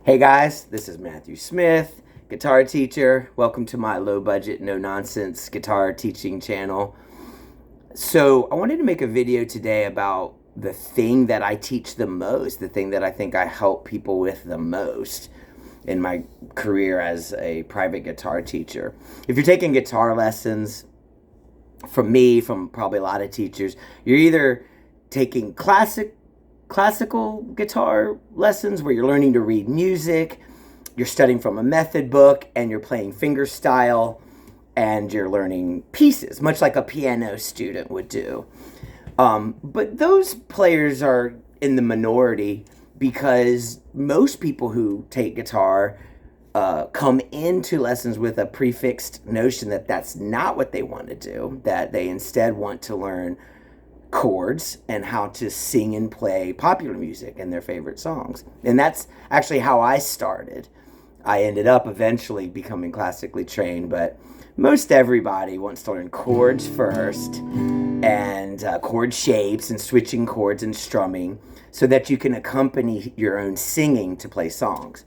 Hey guys, this is Matthew Smith, guitar teacher. Welcome to my low budget, no nonsense guitar teaching channel. So I wanted to make a video today about the thing that I teach the most, the thing that I think I help people with the most in my career as a private guitar teacher. If you're taking guitar lessons from me, from probably a lot of teachers, you're either taking classical guitar lessons where you're learning to read music, you're studying from a method book, and you're playing fingerstyle, and you're learning pieces, much like a piano student would do. But those players are in the minority because most people who take guitar come into lessons with a prefixed notion that that's not what they want to do, that they instead want to learn chords and how to sing and play popular music and their favorite songs. And that's actually how I started. I ended up eventually becoming classically trained, but most everybody wants to learn chords first and chord shapes and switching chords and strumming so that you can accompany your own singing to play songs.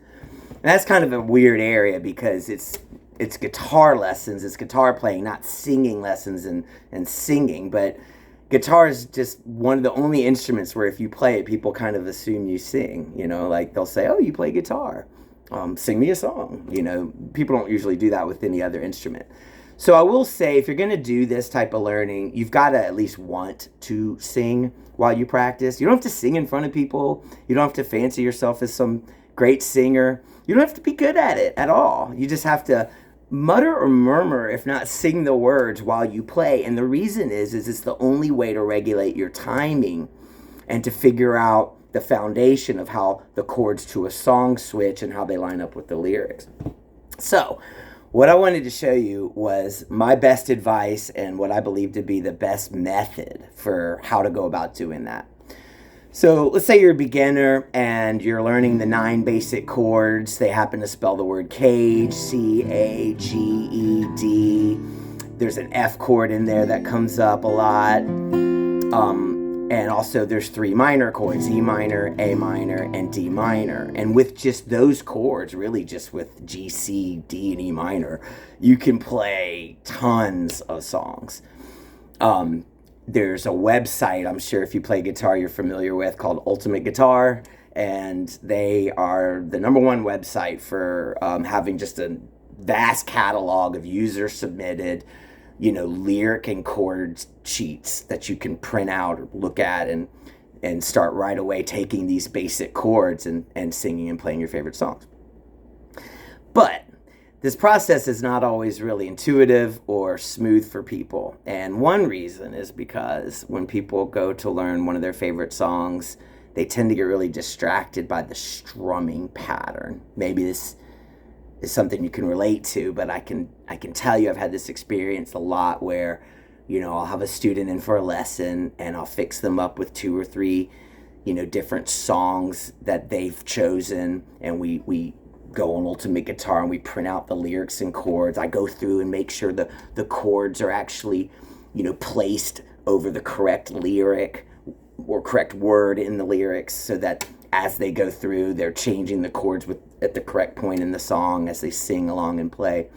And that's kind of a weird area because it's guitar lessons, it's guitar playing, not singing lessons and singing, but guitar is just one of the only instruments where if you play it, people kind of assume you sing. You know, like they'll say, "Oh, you play guitar. Sing me a song." You know, people don't usually do that with any other instrument. So I will say, if you're going to do this type of learning, you've got to at least want to sing while you practice. You don't have to sing in front of people. You don't have to fancy yourself as some great singer. You don't have to be good at it at all. You just have to mutter or murmur, if not sing the words while you play. And the reason is it's the only way to regulate your timing and to figure out the foundation of how the chords to a song switch and how they line up with the lyrics. So what I wanted to show you was my best advice and what I believe to be the best method for how to go about doing that. So let's say you're a beginner and you're learning the 9 basic chords. They happen to spell the word cage, C-A-G-E-D. There's an F chord in there that comes up a lot. And also there's 3 minor chords, E minor, A minor, and D minor. And with just those chords, really just with G, C, D, and E minor, you can play tons of songs. There's a website, I'm sure if you play guitar you're familiar with, called Ultimate Guitar, and they are the #1 website for having just a vast catalog of user-submitted, lyric and chord sheets that you can print out or look at and start right away taking these basic chords and singing and playing your favorite songs. But this process is not always really intuitive or smooth for people. And one reason is because when people go to learn one of their favorite songs, they tend to get really distracted by the strumming pattern. Maybe this is something you can relate to, but I can tell you I've had this experience a lot where, I'll have a student in for a lesson and I'll fix them up with 2 or 3, different songs that they've chosen, and we go on Ultimate Guitar and we print out the lyrics and chords. I go through and make sure the chords are actually, placed over the correct lyric or correct word in the lyrics so that as they go through, they're changing the chords at the correct point in the song as they sing along and play.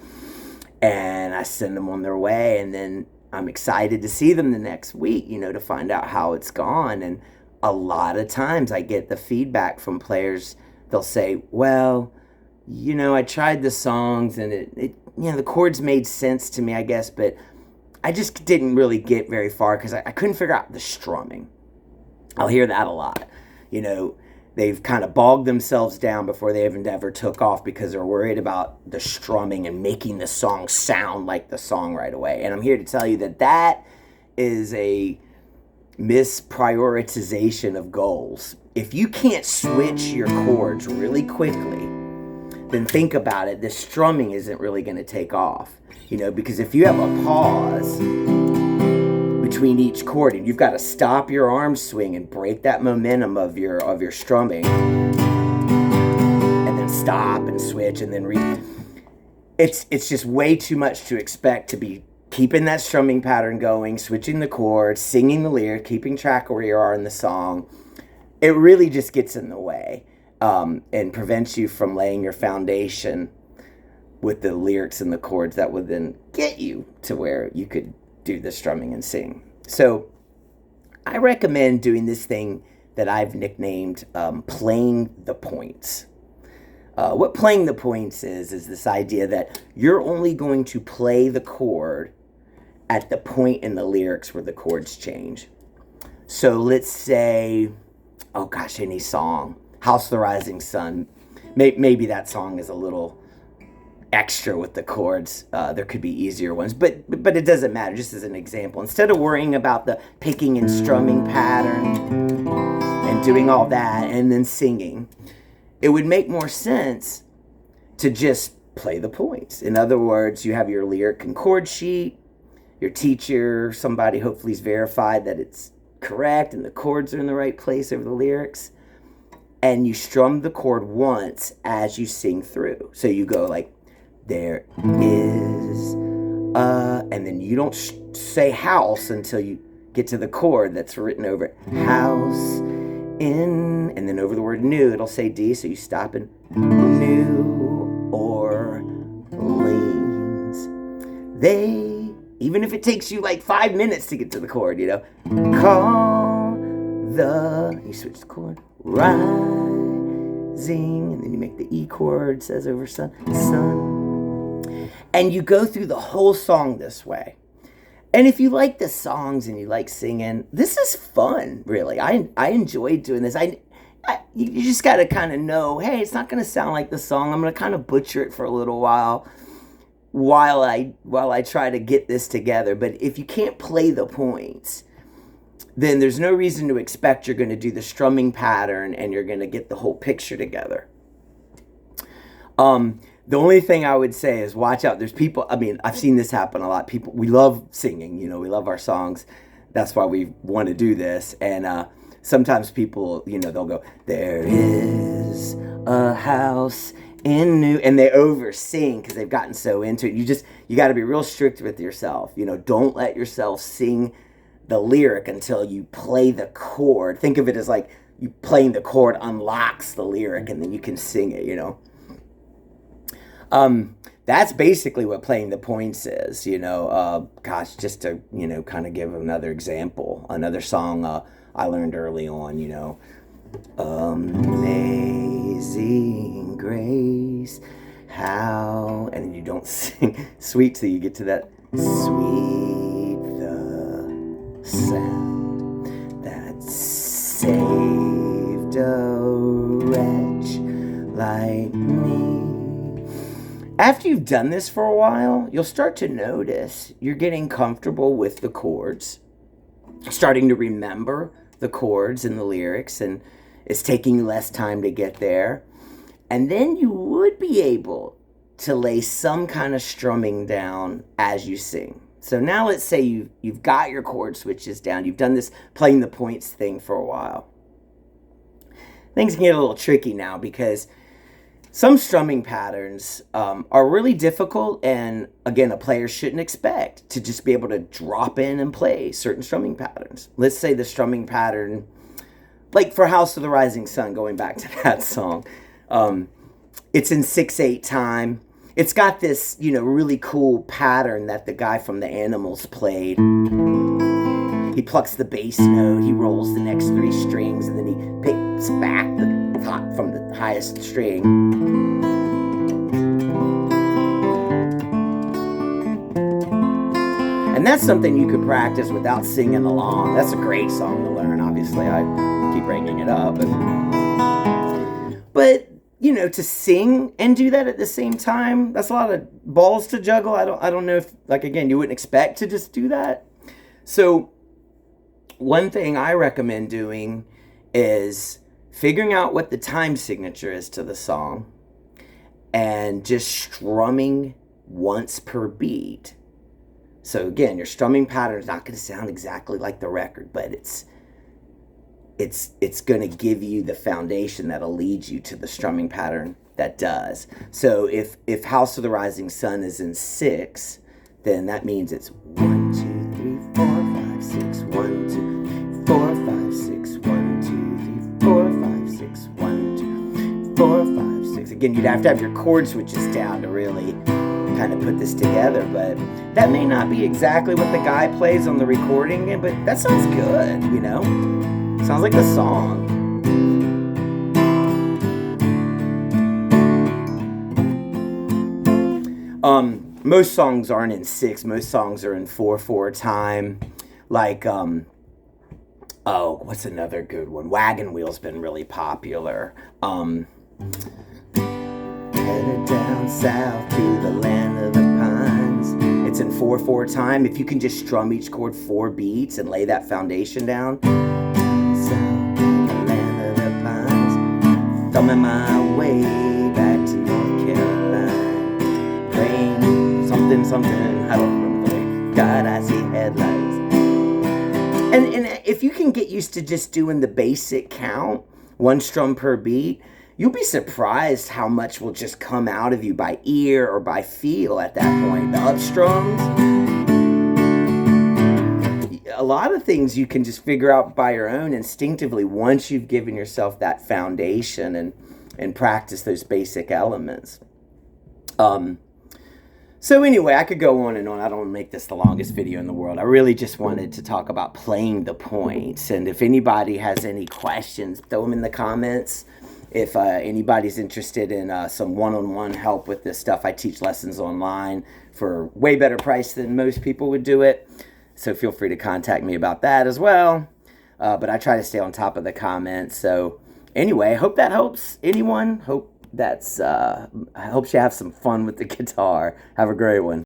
And I send them on their way, and then I'm excited to see them the next week, to find out how it's gone. And a lot of times I get the feedback from players. They'll say, "Well, I tried the songs and it the chords made sense to me, I guess, but I just didn't really get very far because I couldn't figure out the strumming." I'll hear that a lot. They've kind of bogged themselves down before they even ever took off because they're worried about the strumming and making the song sound like the song right away. And I'm here to tell you that is a misprioritization of goals. If you can't switch your chords really quickly, then think about it. The strumming isn't really going to take off, because if you have a pause between each chord and you've got to stop your arm swing and break that momentum of your strumming, and then stop and switch and then it's just way too much to expect to be keeping that strumming pattern going, switching the chords, singing the lyric, keeping track of where you are in the song. It really just gets in the way. and prevents you from laying your foundation with the lyrics and the chords that would then get you to where you could do the strumming and sing. So I recommend doing this thing that I've nicknamed playing the points. What playing the points is this idea that you're only going to play the chord at the point in the lyrics where the chords change. So let's say, oh gosh, any song, House of the Rising Sun. Maybe that song is a little extra with the chords. There could be easier ones, but it doesn't matter. Just as an example, instead of worrying about the picking and strumming pattern and doing all that and then singing, it would make more sense to just play the points. In other words, you have your lyric and chord sheet, your teacher, somebody hopefully is verified that it's correct and the chords are in the right place over the lyrics, and you strum the chord once as you sing through. So you go like, there is and then you don't say house until you get to the chord that's written over it. House in, and then over the word new, it'll say D, so you stop in New Orleans. They, even if it takes you like 5 minutes to get to the chord, you know, call the, you switch the chord, rising, and then you make the E chord, says over sun, sun. And you go through the whole song this way. And if you like the songs and you like singing, this is fun, really. I enjoy doing this. You just got to kind of know, hey, it's not going to sound like the song. I'm going to kind of butcher it for a little while I try to get this together. But if you can't play the points, then there's no reason to expect you're going to do the strumming pattern and you're going to get the whole picture together. The only thing I would say is watch out. There's people, I mean, I've seen this happen a lot. People, we love singing, you know, we love our songs. That's why we want to do this. And sometimes people, you know, they'll go, there is a house in New, and they over sing because they've gotten so into it. You got to be real strict with yourself. You know, don't let yourself sing the lyric until you play the chord. Think of it as like you playing the chord unlocks the lyric and then you can sing it, you know. That's basically what playing the points is, you know. Gosh, just to, you know, kind of give another example, another song I learned early on, you know. Amazing grace, how, and then you don't sing sweet till you get to that sweet the sound that saved a wretch like me. After you've done this for a while, you'll start to notice you're getting comfortable with the chords, starting to remember the chords and the lyrics, and it's taking you less time to get there. And then you would be able to lay some kind of strumming down as you sing. So now let's say you've got your chord switches down. You've done this playing the points thing for a while. Things can get a little tricky now because some strumming patterns are really difficult, and again, a player shouldn't expect to just be able to drop in and play certain strumming patterns. Let's say the strumming pattern, like for House of the Rising Sun, going back to that song, it's in 6/8 time. It's got this, you know, really cool pattern that the guy from the Animals played. He plucks the bass note, he rolls the next 3 strings, and then he picks back the top from the highest string. And that's something you could practice without singing along. That's a great song to learn, obviously. I keep bringing it up. But you know, to sing and do that at the same time, that's a lot of balls to juggle. I don't know if, like, again, you wouldn't expect to just do that. So one thing I recommend doing is figuring out what the time signature is to the song and just strumming once per beat. So again, your strumming pattern is not going to sound exactly like the record, but it's going to give you the foundation that'll lead you to the strumming pattern that does. So if House of the Rising Sun is in 6, then that means it's 1, 2, 3, 4, 5, 6, 1, 2, 4, 5, 6, 1, 2, 3, 4, 5, 6, 1, 4, 5, 6. Again, you'd have to have your chord switches down to really kind of put this together, but that may not be exactly what the guy plays on the recording, but that sounds good, you know? Sounds like the song. Most songs aren't in 6. Most songs are in 4/4 time. Like, oh, what's another good one? Wagon Wheel's been really popular. Headed down south to the land of the pines. It's in 4/4 time. If you can just strum each chord 4 beats and lay that foundation down. South to the land of the pines. Thumbing my way back to North Carolina. Rain, something, I don't remember the way. God, I see headlights. And if you can get used to just doing the basic count, 1 strum per beat, you'll be surprised how much will just come out of you by ear or by feel at that point. The up strums, a lot of things you can just figure out by your own instinctively once you've given yourself that foundation and practice those basic elements. So anyway, I could go on and on. I don't want to make this the longest video in the world. I really just wanted to talk about playing the points. And if anybody has any questions, throw them in the comments. If anybody's interested in some one-on-one help with this stuff, I teach lessons online for way better price than most people would do it. So feel free to contact me about that as well. But I try to stay on top of the comments. So anyway, I hope that helps anyone. I hope you have some fun with the guitar. Have a great one.